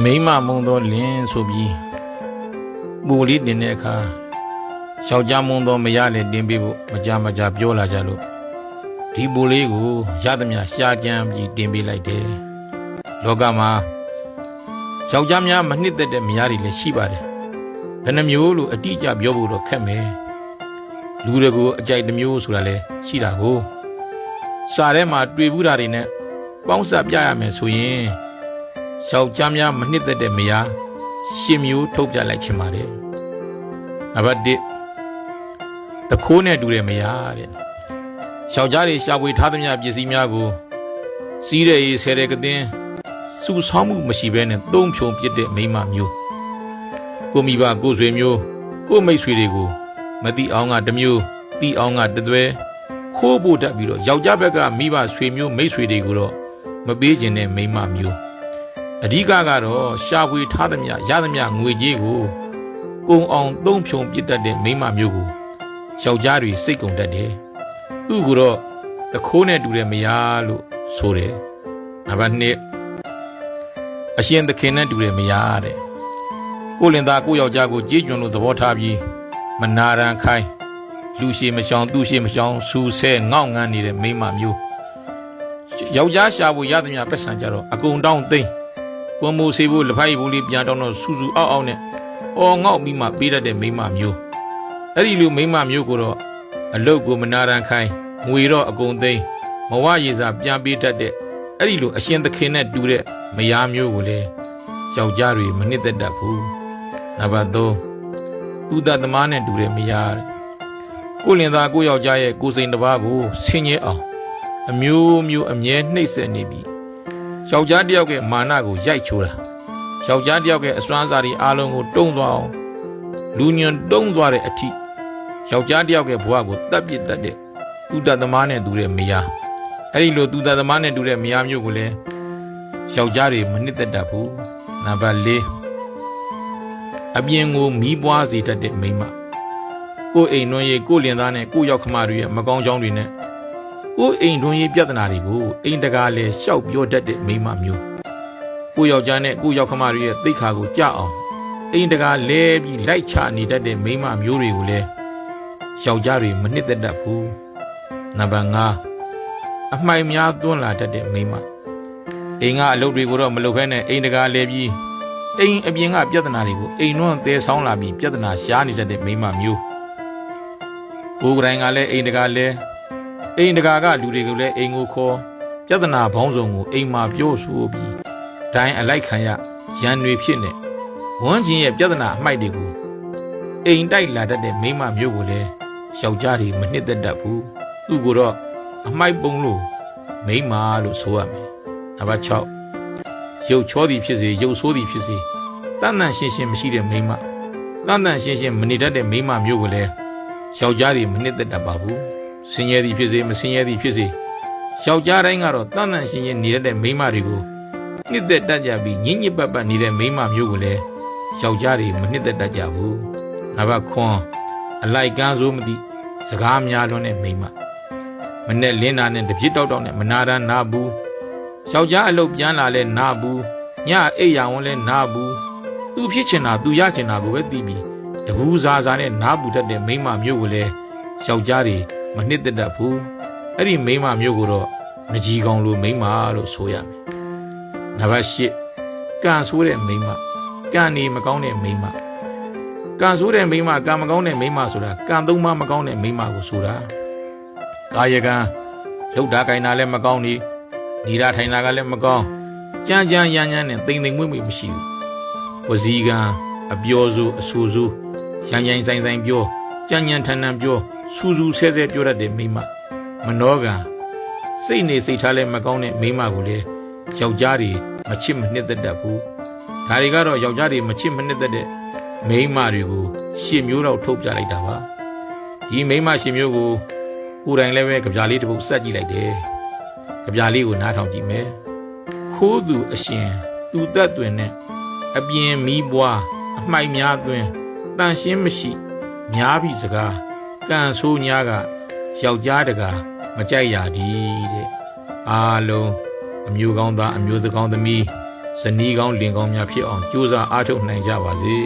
မိမမုံသောလင်းဆိုပြီးပူလေးတင်တဲ့အခါယောက်ျားမုံသောမရလည်းတင်ပေးဖို့မကြပြောလာကြလို့ဒီပူလေးကိုရသမျှရှားကြမ်းပြီးတင်ပေးလိုက်တယ်လောကမှာယောက်ျားများမနှစ်သက်တဲ့မယားတွေလည်းရှိပါတယ်ဘယ်နှမျိုးလို့အတိအကျပြောဖို့တော့ခက်မယ်လူတွေကိုအကြိုက်တစ်မျိုးဆိုတာလည်းရှိတာကိုစာထဲမှာတွေ့ဘူးတာတွေနဲ့ပေါင်းစပ်ပြရမယ်ဆိုရင်ယောက်ျားများမနှစ်သက်တဲ့မယား10မျိုးထုတ်ပြလိုက်ချင်ပါတယ်နံပါတ်1တခိုးနဲ့တူတဲ့မယားတဲ့ယောက်ျားတွေရှာဖွေထားသမျှပစ္စည်းများကိုစီးတဲ့ရေဆဲတဲ့ကသင်းစူဆောင်းမှုမရှိဘဲနဲ့သုံးဖြုံပစ်တဲ့မိန်းမမျိုးကိုမိဘကိုဆွေမျိုးကိုမိတ်ဆွေတွေကိုမတိအောင်ကတစ်မျိုးတိအောင်ကတစ်သွဲခိုးဖို့တတ်ပြီးတော့ယောက်ျားဘက်ကမိဘဆွေမျိုးမိတ်ဆွေတွေကိုတော့မပေးခြင်းနဲ့မိန်းမမျိုးအဓိကကတော့ရှာဖွေထားသမျှရသမျှငွေကြေးကိုကုံအောင်သုံးဖြုံပစ်တတ်တဲ့မိန်းမမျိုးကိုယောက်ျားတွေစိတ်ကုန်တတ်တယ်သူ့ကိုတော့တခိုးနဲ့တူတဲ့မယားလို့ဆိုတယ်နံပါတ်2အရှင်သခင်နဲ့တူတဲ့မယားတဲ့ကိုလင်သားကိုယောက်ျားကိုကြေးကျွန်လို့သဘောထားပြီးမနာရန်ခိုင်းလူရှိမရှောင်သူရှိမရှောင်စူဆဲငေါ့ငန်းနေတဲ့မိန်းမမျိုးယောက်ျားရှာဖို့ရသမျှပတ်စံကြတော့အကုန်တောင်းသိမ့်ကွန်မိုးဆေးဖို့လက်ဖိုက်ဘူးလေးပြန်တောင်းတော့စူစူအောက်အောက်နဲ့အော်ငေါ့ပြီးမှပေးတတ်တဲ့မိန်းမမျိုးအဲ့ဒီလိုမိန်းမမျိုးကိုတော့အလုတ်ကိုမနာရန်ခိုင်းငွေတော့အကုန်သိမ့်မဝရည်စာပြန်ပေးတတ်တဲ့အဲ့ဒီလိုအရှင်သခင်နဲ့တူတဲ့မယားမျိုးကိုလည်းယောက်ျားတွေမနှစ်သက်တတ်ဘူးနံပါတ်3သူတသမားနဲ့တူတဲ့မယားကိုလင်သားကိုယောက်ျားရဲ့ကိုယ်စိန်တစ်ပါးကိုဆင်းရဲအောင်အမျိုးမျိုးအမြဲနှိပ်စက်နေပြီယောက်ျားတယောက်ရဲ့မာနကိုရိုက်ချိုးတာယောက်ျားတယောက်ရဲ့အစွမ်းစားတွေအားလုံးကိုတုံ့သွားအောင်လူညွန်တုံ့သွားတဲ့အထိယောက်ျားတယောက်ရဲ့ဘဝကိုတတ်ပစ်တတ်တဲ့သူတသမားနဲ့တူတဲ့မယားအဲ့ဒီလိုသူတသမားနဲ့တူတဲ့မယားမျိုးကိုလည်းယောက်ျားတွေမနှစ်သက်တတ်ဘူးနံပါတ်4အပြင်ကိုမီးပွားစေတတ်တဲ့မိန်းမကိုအိမ်တွင်းရေးကိုလင်သားနဲ့ကိုရောက်ခမတွေရဲ့မကောင်းကြောင်းတွေနဲ့ကိုအိမ်တွင်းရေးပြဿနာတွေကိုအိမ်တကာလဲရှောက်ပြောတတ်တဲ့မိန်းမမျိုးကိုယောက်ျားနဲ့ကိုရောက်ခမတွေရဲ့သိက္ခာကိုကြအောင်အိမ်တကာလဲပြီးလိုက်ချနေတတ်တဲ့မိန်းမမျိုးတွေကိုလည်းယောက်ျားတွေမနှစ်သက်တတ်ဘူးနံပါတ်5အမှိုက်များသွန်းလာတတ်တဲ့မိန်းမအိမ်ကအလုပ်တွေကိုတော့မလုပ်ဘဲနဲ့အိမ်တကာလဲပြီးအိမ်အပြင်ကပြဿနာတွေကိုအိမ်တွန်းသဲဆောင်းလာပြီးပြဿနာရှားနေတတ်တဲ့မိန်းမမျိုးကိုယ်တိုင်ကလည်းအိမ်တကာလဲအိမ်တကာကလူတွေကိုလည်းအိမ်ကိုခေါ်ပြဿနာဘောင်းဆောင်ကိုအိမ်မှာပြောဆိုပြီးဒိုင်းအလိုက်ခံရရန်တွေဖြစ်နေဝန်းကျင်ရဲ့ပြဿနာအမှိုက်တွေကိုအိမ်တိုက်လာတတ်တဲ့မိန်းမမျိုးကိုလည်းယောက်ျားတွေမနှစ်သက်တတ်ဘူးသူ့ကိုတော့အမှိုက်ပုံလို့မိန်းမလို့ဆိုရမယ်နံပါတ်6ရုပ်ချောသည်ဖြစ်စေရုပ်ဆိုးသည်ဖြစ်စေတန်တန်ရှင်းရှင်းမရှိတဲ့မိန်းမတန်တန်ရှင်းရှင်းမနေတတ်တဲ့မိန်းမမျိုးကိုလည်းယောက်ျားတွေမနှစ်သက်တတ်ပါဘူးဆင်းရဲသည်ဖြစ်စေမဆင်းရဲသည်ဖြစ်စေယောက်ျားတိုင်းကတော့တန်တန်ရှင်းရှင်းနေတတ်တဲ့မိန်းမတွေကိုနှစ်သက်တတ်ကြပြီးညင်ညစ်ပတ်ပတ်နေတဲ့မိန်းမမျိုးကိုလည်းယောက်ျားတွေမနှစ်သက်တတ်ကြဘူးနံပါတ်9အလိုက်ကန်းစိုးမသိစကားများလွန်းတဲ့မိန်းမမနဲ့လင်းနာနဲ့တပြစ်တောက်နဲ့မနာတန်းနာဘူးယောက်ျားအလုပ်ပြန်လာလဲနာဘူးညအိပ်ရဝန်လဲနာဘူးသူဖြစ်ချင်တာသူရချင်တာကိုပဲသိပြီးတကူးစားစားနဲ့နားပူတတ်တဲ့မိန်းမမျိုးကိုလည်းယောက်ျားတွေမနှစ်သက်တတ်ဘူးအဲ့ဒီမိန်းမမျိုးကိုတော့ငကြီးကောင်လိုမိန်းမလို့ဆိုရမယ်နံပါတ်8ကံဆိုးတဲ့မိန်းမကံနေမကောင်းတဲ့မိန်းမကံဆိုးတဲ့မိန်းမကံမကောင်းတဲ့မိန်းမဆိုတာကံသုံးပါးမကောင်းတဲ့မိန်းမကိုဆိုတာကာယကံလှုပ်တာကိုင်တာလည်းမကောင်းနေတာထိုင်တာကလည်းမကောင်းကြမ်းကြမ်းရမ်းရမ်းနဲ့တိမ်တိမ်မွေ့မွေ့မရှိဘူးဝစီကံအပြောဆိုအဆူဆူရမ်းရမ်းဆိုင်ဆိုင်ပြောကြမ်းကြမ်းထန်ထန်ပြောစူးစူးဆဲဆဲပြောတတ်တဲ့မိန်းမမနောကံစိတ်နေစိတ်ထားလည်းမကောင်းတဲ့မိန်းမကိုလည်းယောက်ျားတွေမချစ်မနှစ်သက်တတ်ဘူးဒါတွေကတော့ယောက်ျားတွေမချစ်မနှစ်သက်တဲ့မိန်းမတွေကို10မျိုးတော့ထုတ်ပြလိုက်တာပါဒီမိန်းမ10မျိုးကိုကိုယ်တိုင်လည်းပဲကြပြားလေးတစ်ပုဒ်စက်ကြည့်လိုက်တယ်ကြပြားလေးကိုနားထောင်ကြည့်မယ်ခိုးသူအရှင်သူသက်တွင်နဲ့အပြင်မီးပွားအမှိုက်များသွင်းတန်ရှင်းမရှိများပြီစကားကံဆိုးညားကယောက်ျားတကာမကြိုက်ရသည်တဲ့အားလုံးအမျိုးကောင်းသားအမျိုးသကောင်းသမီး ဇနီးကောင်းလင်ကောင်းများဖြစ်အောင်ကြိုးစားအားထုတ်နိုင်ကြပါစေ